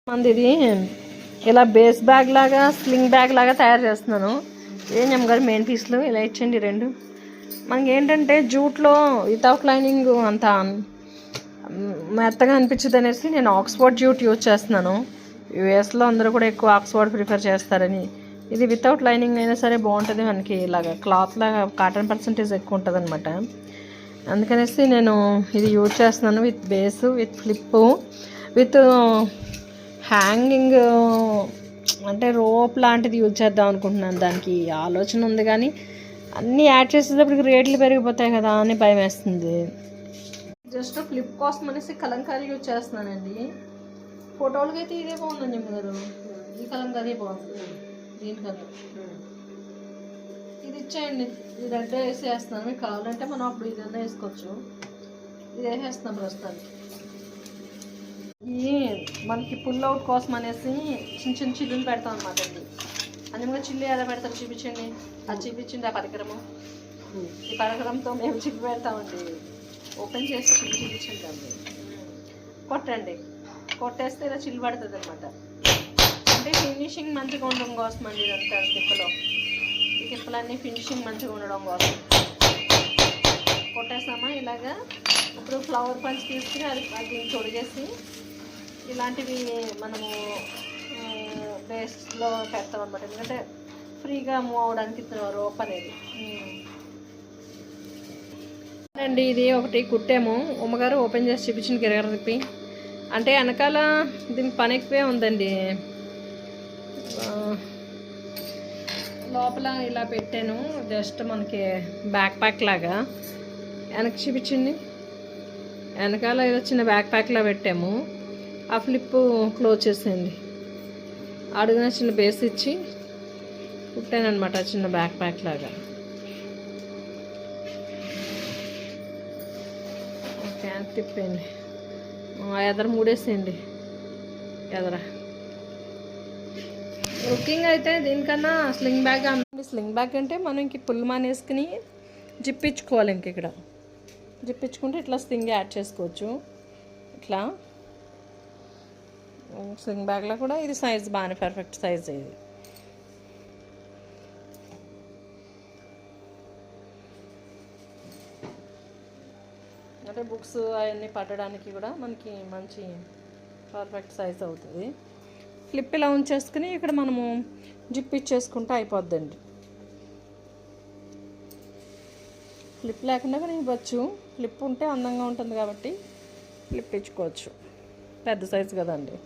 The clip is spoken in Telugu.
మంది ఇది ఇలా బేస్ బ్యాగ్ లాగా స్లింగ్ బ్యాగ్ లాగా తయారు చేస్తున్నాను. ఏం గారు మెయిన్ పీస్లు ఇలా ఇచ్చండి రెండు. మనకి ఏంటంటే జూట్లో వితౌట్ లైనింగ్ అంత మెత్తగా అనిపించదు అనేసి నేను ఆక్స్ఫర్డ్ జూట్ యూజ్ చేస్తున్నాను. యూఎస్లో అందరూ కూడా ఎక్కువ ఆక్స్ఫర్డ్ ప్రిఫర్ చేస్తారని. ఇది వితౌట్ లైనింగ్ అయినా సరే బాగుంటుంది. మనకి ఇలాగ క్లాత్ లాగా కాటన్ పర్సంటేజ్ ఎక్కువ ఉంటుంది అనమాట. అందుకనేసి నేను ఇది యూజ్ చేస్తున్నాను. With base, with flip, with hanging అంటే రోప్ లాంటిది యూజ్ చేద్దాం అనుకుంటున్నాను. దానికి ఆలోచన ఉంది కానీ అన్నీ యాడ్ చేసేటప్పటికి రేట్లు పెరిగిపోతాయి కదా అని భయం వేస్తుంది. జస్ట్ ఫ్లిప్ కోసం అనేసి కలంకారీ యూజ్ చేస్తున్నానండి. ఫోటోలకి అయితే ఇదే బాగుందని చెప్పారు. ఈ కలంకారీ బాగుంది. దీనికన్నా ఇది ఇచ్చేయండి. ఇది రెడ్ వేసేస్తున్నాను. మీకు కావాలంటే మనం అప్పుడు ఇదన్నా వేసుకోవచ్చు. ఇది వేసేస్తున్నాం ప్రస్తుతానికి. ఇది మనకి పుల్ అవుట్ కోసం అనేసి చిన్న చిన్న చిల్లులు పెడతాం అనమాట అండి. అందులో చిల్లు ఎలా పెడతారు చూపించండి. అది చూపించండి. ఆ పరికరము, ఈ పరికరంతో మేము చిల్లు పెడతామండి. ఓపెన్ చేసి చిల్లు చూపించండి. అండి కొట్టండి. కొట్టేస్తే ఇలా చిల్లు పడుతుంది అనమాట. అంటే ఫినిషింగ్ మంచిగా ఉండడం కోసం అండి. ఇదంతా తిప్పలో ఈ తిప్పలన్నీ ఫినిషింగ్ మంచిగా ఉండడం కోసం కొట్టేస్తామా ఇలాగా. ఇప్పుడు ఫ్లవర్ పంచ్ తీసుకుని అది దీన్ని తొడిగేసి ఇలాంటివి మనము బేస్లో పెడతాం అనమాట. ఎందుకంటే ఫ్రీగా మూవ్ అవడానికి రోప్ అనేది అండి. ఇది ఒకటి కుట్టాము. ఉమ్మగారు ఓపెన్ చేసి చూపించింది గిరగర తిప్పి. అంటే వెనకాల దీనికి పని ఎక్కువే ఉందండి. లోపల ఇలా పెట్టాను. జస్ట్ మనకి బ్యాక్ ప్యాక్ లాగా. వెనక్కి చూపించండి. వెనకాల ఇలా చిన్న బ్యాక్ ప్యాక్లా పెట్టాము. ఆ ఫ్లిప్ క్లోజ్ చేసేయండి. అడుగున చిన్న బేస్ ఇచ్చి కుట్టానమాట. చిన్న బ్యాక్ ప్యాక్ లాగా. ఓకే తిప్పేయండి. ఎదర మూడేసేయండి. ఎదర లుకింగ్ అయితే దీనికన్నా స్లింగ్ బ్యాగ్ అండి. స్లింగ్ బ్యాగ్ అంటే మనం ఇంక పుల్ మానేసుకుని జిప్పించుకోవాలి. ఇంక ఇక్కడ జిప్పించుకుంటే ఇట్లా స్లింగ్ యాడ్ చేసుకోవచ్చు. ఇట్లా స్లింగ్ బ్యాగ్లో కూడా ఇది సైజ్ బాగానే పర్ఫెక్ట్ సైజ్. ఇది అంటే బుక్స్ అవన్నీ పట్టడానికి కూడా మనకి మంచి పర్ఫెక్ట్ సైజ్ అవుతుంది. ఫ్లిప్ ఇలా ఉంచేసుకుని ఇక్కడ మనము జిప్ ఇచ్చేసుకుంటే అయిపోద్దండి. ఫ్లిప్ లేకుండా కానీ ఇవ్వచ్చు. ఫ్లిప్ ఉంటే అందంగా ఉంటుంది కాబట్టి ఫ్లిప్ ఇచ్చుకోవచ్చు. పెద్ద సైజు కదండి.